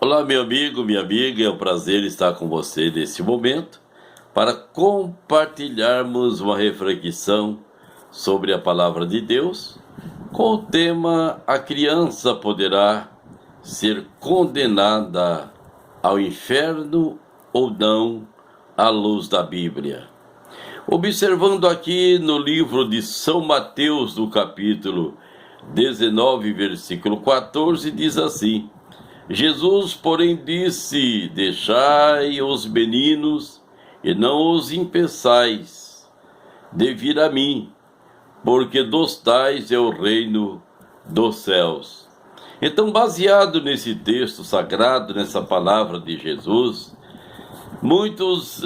Olá, meu amigo, minha amiga, é um prazer estar com você nesse momento para compartilharmos uma reflexão sobre a palavra de Deus com o tema: a criança poderá ser condenada ao inferno ou não à luz da Bíblia. Observando aqui no livro de São Mateus, no capítulo 19, versículo 14, diz assim: Jesus, porém, disse: deixai os meninos e não os impeçais de vir a mim, porque dos tais é o reino dos céus. Então, baseado nesse texto sagrado, nessa palavra de Jesus, muitos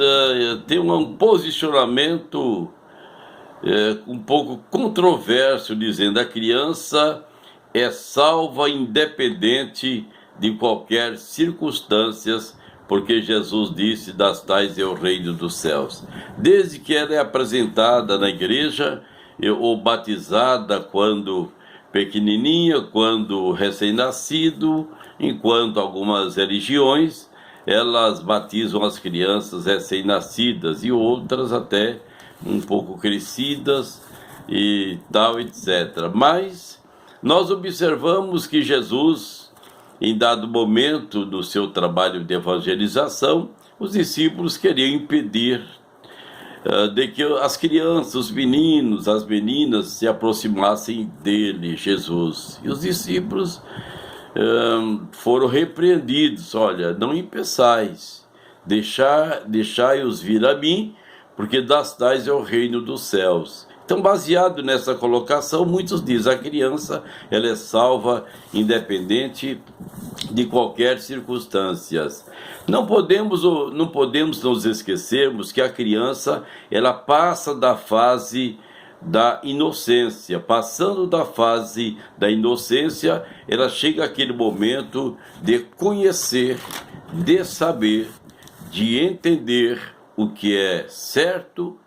têm um posicionamento um pouco controverso, dizendo: a criança é salva independente de qualquer circunstâncias, porque Jesus disse: das tais é o reino dos céus. Desde que ela é apresentada na igreja, ou batizada quando pequenininha, quando recém-nascido, enquanto algumas religiões, elas batizam as crianças recém-nascidas e outras até um pouco crescidas e tal, etc. Mas nós observamos que Jesus, em dado momento do seu trabalho de evangelização, os discípulos queriam impedir de que as crianças, os meninos, as meninas se aproximassem dele, Jesus. E os discípulos foram repreendidos: olha, não impeçais, deixai-os vir a mim, porque das tais é o reino dos céus. Então, baseado nessa colocação, muitos dizem: a criança ela é salva independente de qualquer circunstância. Não podemos nos esquecermos que a criança ela passa da fase da inocência. Passando da fase da inocência, ela chega àquele momento de conhecer, de saber, de entender o que é certo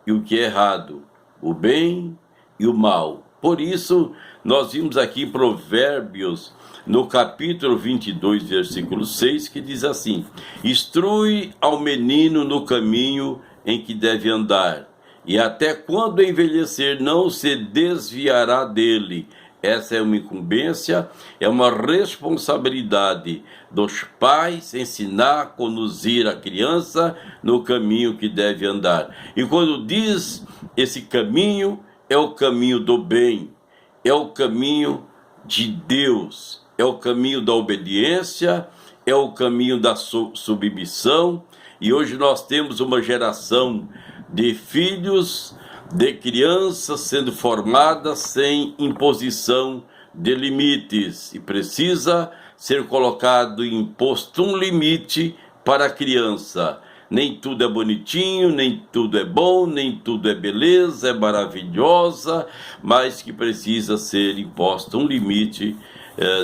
e o que é errado, o bem e o mal. Por isso, nós vimos aqui Provérbios, no capítulo 22, versículo 6, que diz assim: instrui ao menino no caminho em que deve andar, e até quando envelhecer não se desviará dele. Essa é uma incumbência, é uma responsabilidade dos pais ensinar, conduzir a criança no caminho que deve andar. E quando diz esse caminho, é o caminho do bem, é o caminho de Deus, é o caminho da obediência, é o caminho da submissão. E hoje nós temos uma geração de filhos, de crianças sendo formadas sem imposição de limites, e precisa ser colocado, imposto um limite para a criança. Nem tudo é bonitinho, nem tudo é bom, nem tudo é beleza, é maravilhosa, mas que precisa ser imposto um limite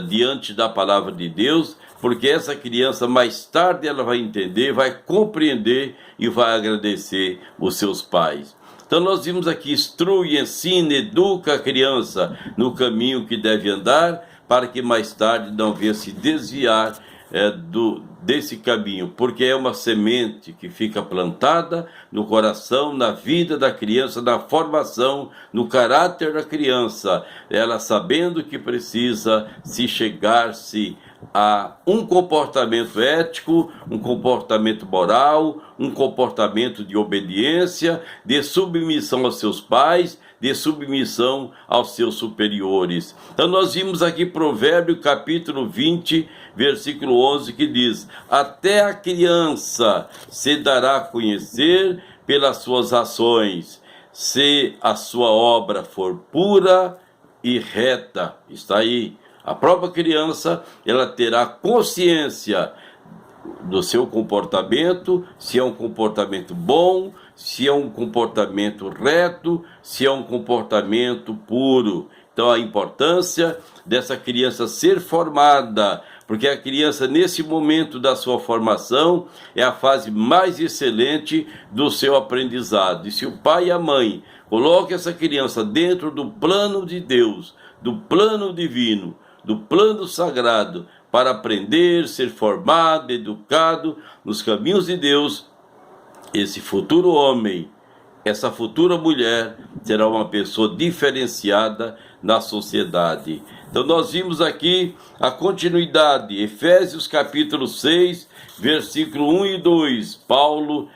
diante da palavra de Deus, porque essa criança mais tarde ela vai entender, vai compreender e vai agradecer os seus pais. Então nós vimos aqui: instrui, ensina, educa a criança no caminho que deve andar, para que mais tarde não venha se desviar desse caminho, porque é uma semente que fica plantada no coração, na vida da criança, na formação, no caráter da criança, ela sabendo que precisa se chegar-se a um comportamento ético, um comportamento moral, um comportamento de obediência, de submissão aos seus pais, de submissão aos seus superiores. Então nós vimos aqui Provérbio capítulo 20, versículo 11, que diz: até a criança se dará a conhecer pelas suas ações, se a sua obra for pura e reta. Está aí. A própria criança, ela terá consciência do seu comportamento, se é um comportamento bom, se é um comportamento reto, se é um comportamento puro. Então a importância dessa criança ser formada, porque a criança, nesse momento da sua formação, é a fase mais excelente do seu aprendizado. E se o pai e a mãe colocam essa criança dentro do plano de Deus, do plano divino, do plano sagrado, para aprender, ser formado, educado nos caminhos de Deus, esse futuro homem, essa futura mulher, será uma pessoa diferenciada na sociedade. Então nós vimos aqui a continuidade, Efésios capítulo 6, versículo 1 e 2, Paulo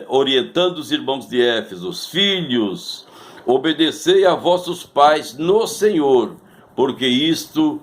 orientando os irmãos de Éfeso: filhos, obedecei a vossos pais no Senhor, porque isto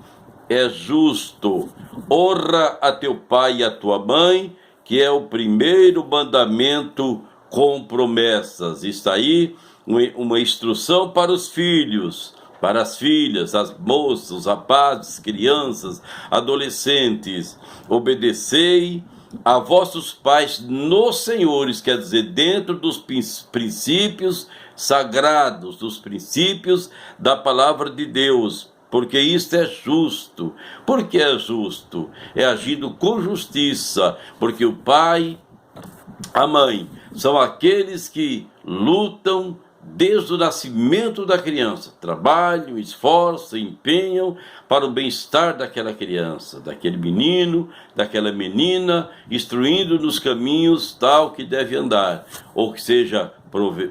é justo. Honra a teu pai e a tua mãe, que é o primeiro mandamento com promessas. Está aí uma instrução para os filhos, para as filhas, as moças, os rapazes, crianças, adolescentes. Obedecei a vossos pais nos senhores, quer dizer, dentro dos princípios sagrados, dos princípios da palavra de Deus, porque isto é justo. Por que é justo? É agindo com justiça, porque o pai, a mãe, são aqueles que lutam desde o nascimento da criança, trabalham, esforçam, empenham para o bem-estar daquela criança, daquele menino, daquela menina, instruindo nos caminhos tal que deve andar, ou que seja,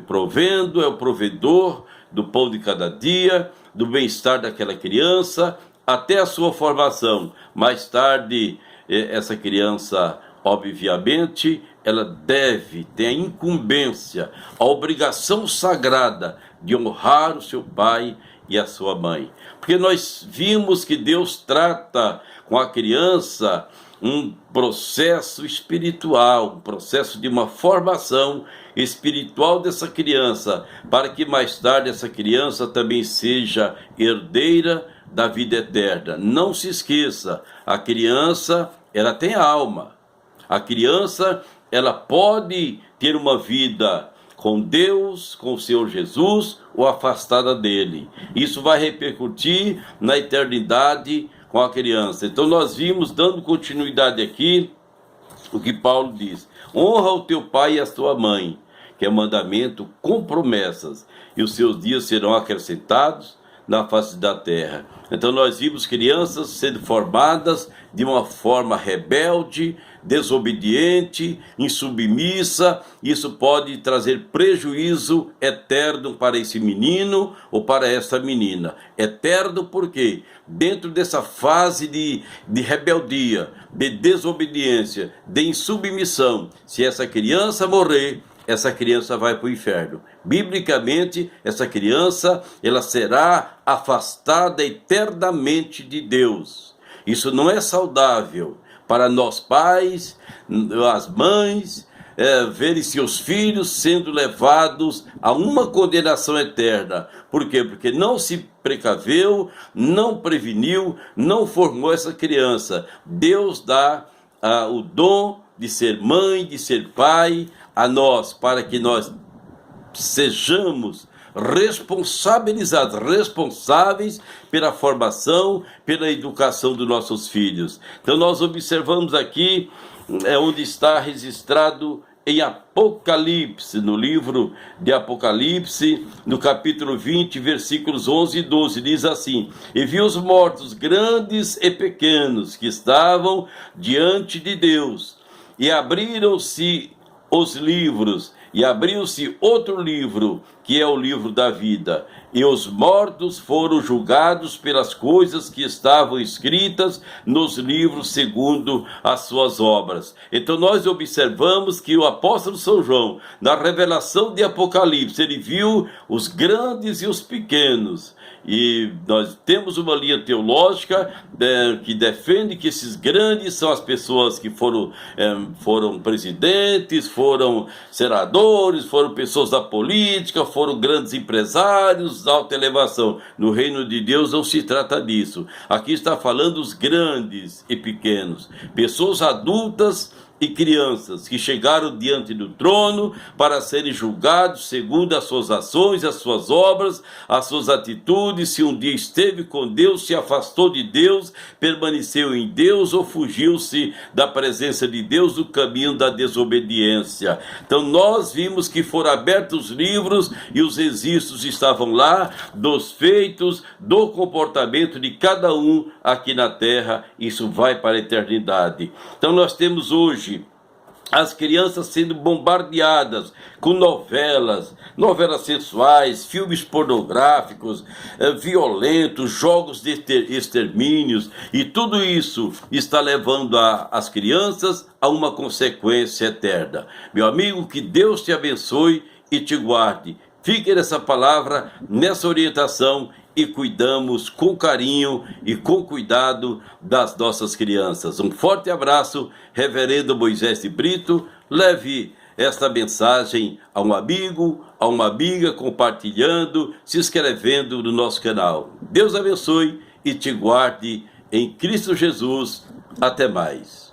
provendo, é o provedor do pão de cada dia, do bem-estar daquela criança, até a sua formação. Mais tarde, essa criança, obviamente, ela deve ter a incumbência, a obrigação sagrada de honrar o seu pai e a sua mãe. Porque nós vimos que Deus trata com a criança um processo espiritual, um processo de uma formação espiritual dessa criança, para que mais tarde essa criança também seja herdeira da vida eterna. Não se esqueça, a criança, ela tem alma. A criança, ela pode ter uma vida com Deus, com o Senhor Jesus, ou afastada dele. Isso vai repercutir na eternidade com a criança. Então nós vimos, dando continuidade aqui, o que Paulo diz: honra o teu pai e a tua mãe, que é mandamento com promessas, e os seus dias serão acrescentados na face da terra. Então nós vimos crianças sendo formadas de uma forma rebelde, desobediente, insubmissa. Isso pode trazer prejuízo eterno para esse menino ou para essa menina. Eterno porque dentro dessa fase de rebeldia, de desobediência, de insubmissão, se essa criança morrer, essa criança vai para o inferno. Biblicamente, essa criança, ela será afastada eternamente de Deus. Isso não é saudável para nós pais, as mães, verem seus filhos sendo levados a uma condenação eterna. Por quê? Porque não se precaveu, não preveniu, não formou essa criança. Deus dá o dom de ser mãe, de ser pai a nós, para que nós sejamos responsabilizados, responsáveis pela formação, pela educação dos nossos filhos. Então nós observamos aqui, onde está registrado em Apocalipse, no livro de Apocalipse, no capítulo 20, versículos 11 e 12, diz assim: e vi os mortos, grandes e pequenos, que estavam diante de Deus, e abriram-se os livros, e abriu-se outro livro, que é o livro da vida, e os mortos foram julgados pelas coisas que estavam escritas nos livros segundo as suas obras. Então nós observamos que o apóstolo São João, na revelação de Apocalipse, ele viu os grandes e os pequenos. E nós temos uma linha teológica que defende que esses grandes são as pessoas que foram presidentes, foram senadores, foram pessoas da política, foram grandes empresários, alta elevação. No reino de Deus não se trata disso. Aqui está falando os grandes e pequenos, pessoas adultas e crianças que chegaram diante do trono para serem julgados segundo as suas ações, as suas obras, as suas atitudes, se um dia esteve com Deus, se afastou de Deus, permaneceu em Deus ou fugiu-se da presença de Deus no caminho da desobediência. Então nós vimos que foram abertos os livros e os registros estavam lá dos feitos, do comportamento de cada um aqui na terra. Isso vai para a eternidade. Então nós temos hoje as crianças sendo bombardeadas com novelas sensuais, filmes pornográficos, violentos, jogos de extermínios, e tudo isso está levando as crianças a uma consequência eterna. Meu amigo, que Deus te abençoe e te guarde. Fique nessa palavra, nessa orientação, e cuidamos com carinho e com cuidado das nossas crianças. Um forte abraço, Reverendo Moisés de Brito. Leve esta mensagem a um amigo, a uma amiga, compartilhando, se inscrevendo no nosso canal. Deus abençoe e te guarde em Cristo Jesus. Até mais.